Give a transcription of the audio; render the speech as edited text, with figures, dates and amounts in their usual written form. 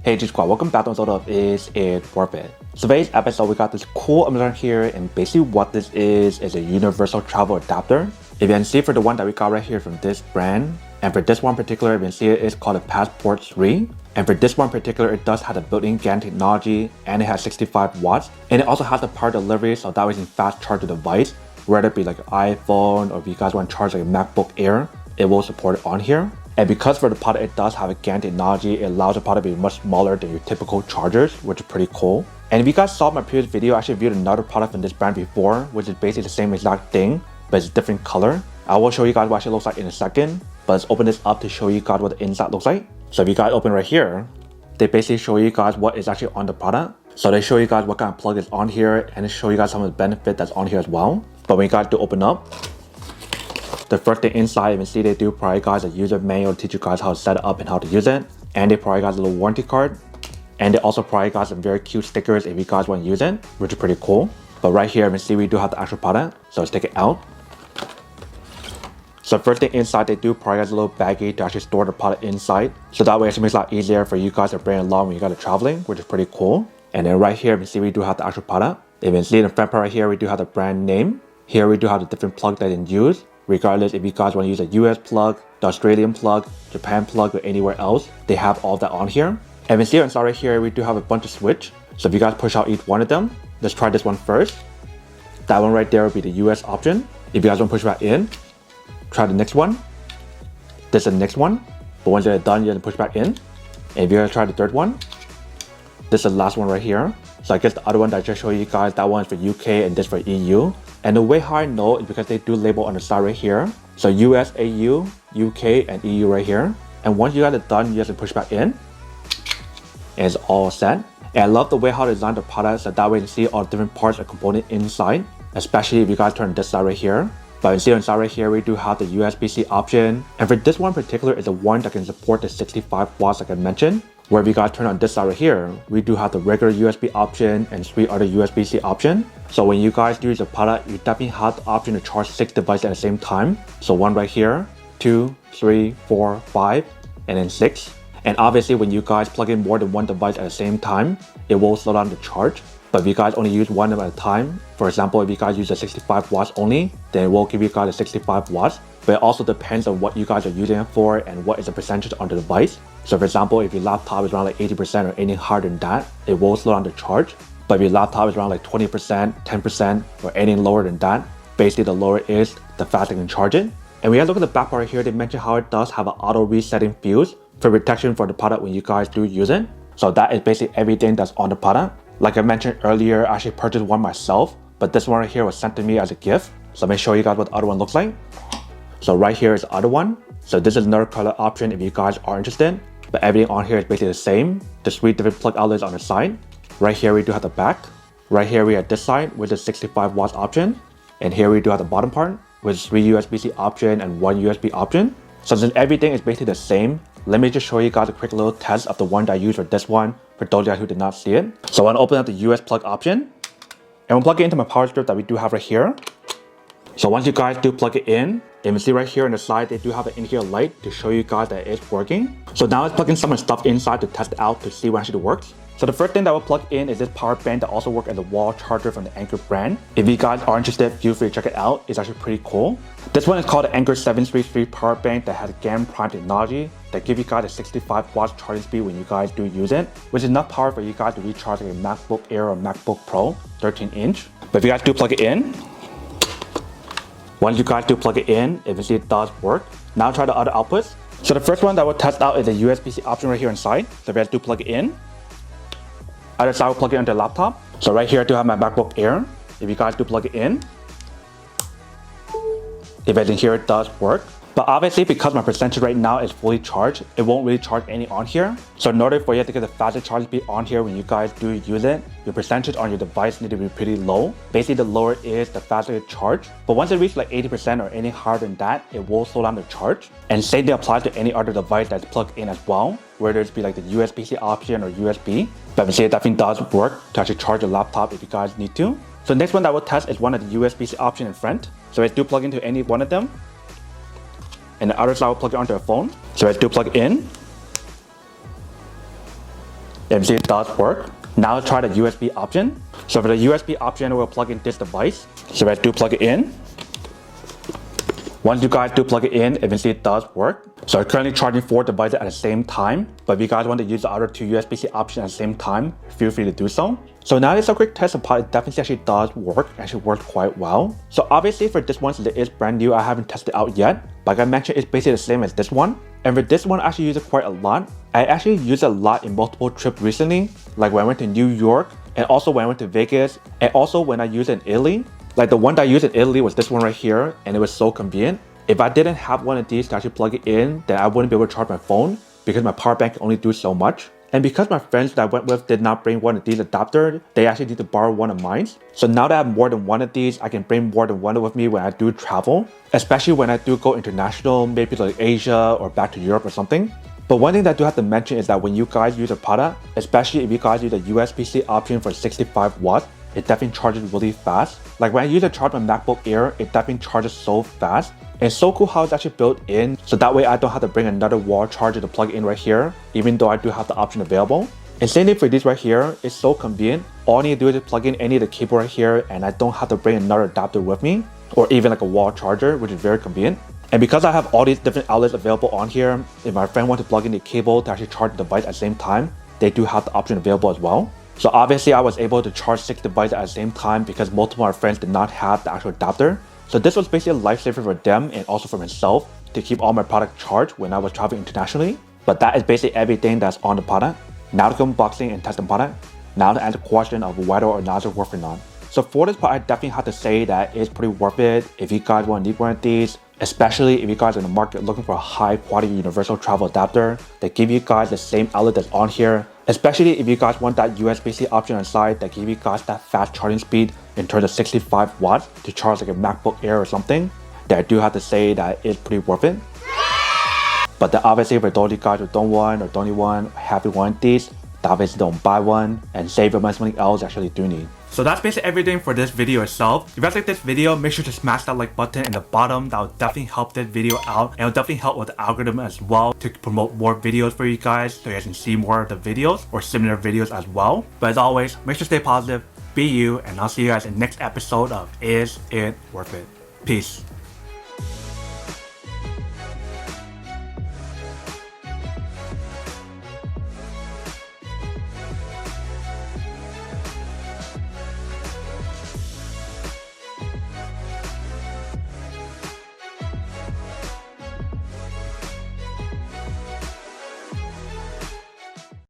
Hey G Squad, welcome back to episode of Is It Worth It? So today's episode we got this cool umbrella here, and basically what this is a universal travel adapter. If you can see for the one that we got right here from this brand, and for this one in particular, if you can see it's called a Passport 3. And for this one in particular, it does have the built-in GaN technology, and it has 65 watts. And it also has the power delivery, so that way you can fast charge the device, whether it be like an iPhone or if you guys want to charge like a MacBook Air, it will support it on here. And because for the product it does have a GaN technology, it allows the product to be much smaller than your typical chargers, which is pretty cool. And if you guys saw my previous video, I actually reviewed another product from this brand before, which is basically the same exact thing, but it's a different color. I will show you guys what it looks like in a second, but let's open this up to show you guys what the inside looks like. So if you guys open right here, they basically show you guys what is actually on the product. So they show you guys what kind of plug is on here, and they show you guys some of the benefit that's on here as well. But when you guys do open up, the first thing inside, you can see they do provide guys a user manual to teach you guys how to set it up and how to use it. And they provide guys a little warranty card. And they also provide guys some very cute stickers if you guys want to use it, which is pretty cool. But right here, you can see we do have the actual product. So let's take it out. So first thing inside, they do provide guys a little baggie to actually store the product inside. So that way it makes it a lot easier for you guys to bring along when you guys are traveling, which is pretty cool. And then right here, you can see we do have the actual product. If you can see in the front part right here, we do have the brand name. Here we do have the different plugs that you can use. Regardless if you guys want to use a US plug, the Australian plug, Japan plug, or anywhere else, they have all that on here. And see inside right here, we do have a bunch of switch. So if you guys push out each one of them, let's try this one first. That one right there will be the US option. If you guys want to push back in, try the next one. This is the next one. But once you're done, you have to push back in. And if you guys try the third one, this is the last one right here. So I guess the other one that I just showed you guys, that one is for UK and this for EU. And the way how I know is because they do label on the side right here. So US, AU, UK, and EU right here. And once you guys are done, you have to push back in. And it's all set. And I love the way how they designed the product, so that way you can see all the different parts and components inside. Especially if you guys turn this side right here. But you see inside right here, we do have the USB-C option. And for this one in particular, is the one that can support the 65 watts like I mentioned. Where if you guys turn on this side right here, we do have the regular USB option and 3 other USB-C option. So when you guys do use the product, you definitely have the option to charge 6 devices at the same time. So one right here, 2, 3, 4, 5, and then 6. And obviously when you guys plug in more than one device at the same time, it will slow down the charge. But if you guys only use one of them at a time, for example, if you guys use the 65 watts only, then it will give you guys the 65 watts. But it also depends on what you guys are using it for and what is the percentage on the device. So for example, if your laptop is around like 80% or anything higher than that, it will slow down the charge. But if your laptop is around like 20%, 10%, or anything lower than that, basically the lower it is, the faster you can charge it. And when you look at the back part here, they mention how it does have an auto resetting fuse for protection for the product when you guys do use it. So that is basically everything that's on the product. Like I mentioned earlier, I actually purchased one myself, but this one right here was sent to me as a gift. So let me show you guys what the other one looks like. So right here is the other one. So this is another color option if you guys are interested. But everything on here is basically the same. The 3 different plug outlets on the side. Right here we do have the back. Right here we have this side with the 65 watts option. And here we do have the bottom part with 3 USB-C option and 1 USB option. So since everything is basically the same, let me just show you guys a quick little test of the one that I used for this one, for those of you guys who did not see it. So I want to open up the US plug option. And we'll plug it into my power strip that we do have right here. So once you guys do plug it in, you can see right here on the side, they do have an in-here light to show you guys that it's working. So now let's plug in some of the stuff inside to test it out to see when it actually works. So the first thing that we'll plug in is this power bank that also works as a wall charger from the Anker brand. If you guys are interested, feel free to check it out. It's actually pretty cool. This one is called the Anker 733 power bank that has GaN prime technology that gives you guys a 65 watts charging speed when you guys do use it, which is enough power for you guys to recharge like a MacBook Air or MacBook Pro 13-inch. But if you guys do plug it in, once you guys do plug it in, if you see it does work. Now try the other outputs. So the first one that we'll test out is the USB-C option right here inside. So if you guys do plug it in, other side will plug it into the laptop. So right here I do have my MacBook Air. If you guys do plug it in, if I can hear it does work. But obviously because my percentage right now is fully charged, it won't really charge any on here. So in order for you to get the fastest charge speed on here when you guys do use it, your percentage on your device need to be pretty low. Basically the lower it is, the faster it charge. But once it reaches like 80% or any higher than that, it will slow down the charge. And same thing applies to any other device that's plugged in as well, whether it's be like the USB-C option or USB. But you see it definitely does work to actually charge your laptop if you guys need to. So the next one that we'll test is one of the USB-C option in front. So I do plug into any one of them. And the other side will plug it onto a phone. So I do plug in. And see, it does work. Now let's try the USB option. So for the USB option, we'll plug in this device. So I do plug it in. Once you guys do plug it in, eventually it does work. So I'm currently charging 4 devices at the same time. But if you guys want to use the other 2 USB-C options at the same time, feel free to do so. So now it's a quick test of how it definitely actually does work. It actually works quite well. So obviously for this one, since it is brand new, I haven't tested it out yet. Like I mentioned, it's basically the same as this one. And for this one, I actually use it quite a lot. I actually use it a lot in multiple trips recently. Like when I went to New York, and also when I went to Vegas, and also when I used it in Italy. Like the one that I used in Italy was this one right here, and it was so convenient. If I didn't have one of these to actually plug it in, then I wouldn't be able to charge my phone because my power bank can only do so much. And because my friends that I went with did not bring one of these adapters, they actually need to borrow one of mine. So now that I have more than one of these, I can bring more than one with me when I do travel, especially when I do go international, maybe to like Asia or back to Europe or something. But one thing that I do have to mention is that when you guys use a product, especially if you guys use a USB-C option for 65 watts, it definitely charges really fast. Like when I use to charge my MacBook Air, it definitely charges so fast. And it's so cool how it's actually built in, so that way I don't have to bring another wall charger to plug in right here, even though I do have the option available. And same thing for these right here, it's so convenient. All I need to do is plug in any of the cable right here, and I don't have to bring another adapter with me, or even like a wall charger, which is very convenient. And because I have all these different outlets available on here, if my friend wants to plug in the cable to actually charge the device at the same time, they do have the option available as well. So obviously I was able to charge 6 devices at the same time because multiple of my friends did not have the actual adapter. So this was basically a lifesaver for them and also for myself to keep all my product charged when I was traveling internationally. But that is basically everything that's on the product. Now to go unboxing and test the product. Now to answer the question of whether or not it's worth or not. So for this part, I definitely have to say that it's pretty worth it if you guys want to need one of these. Especially if you guys are in the market looking for a high quality universal travel adapter that give you guys the same outlet that's on here. Especially if you guys want that USB-C option on the side that give you guys that fast charging speed in terms of 65 watts to charge like a MacBook Air or something. That I do have to say that it's pretty worth it. But then obviously for those of you guys who don't want or don't need one, have you want these, obviously don't buy one and save your money on something else you actually do need. So that's basically everything for this video itself. If you guys like this video, make sure to smash that like button in the bottom. That will definitely help this video out, and it will definitely help with the algorithm as well to promote more videos for you guys so you guys can see more of the videos or similar videos as well. But as always, make sure to stay positive, be you, and I'll see you guys in the next episode of Is It Worth It? Peace.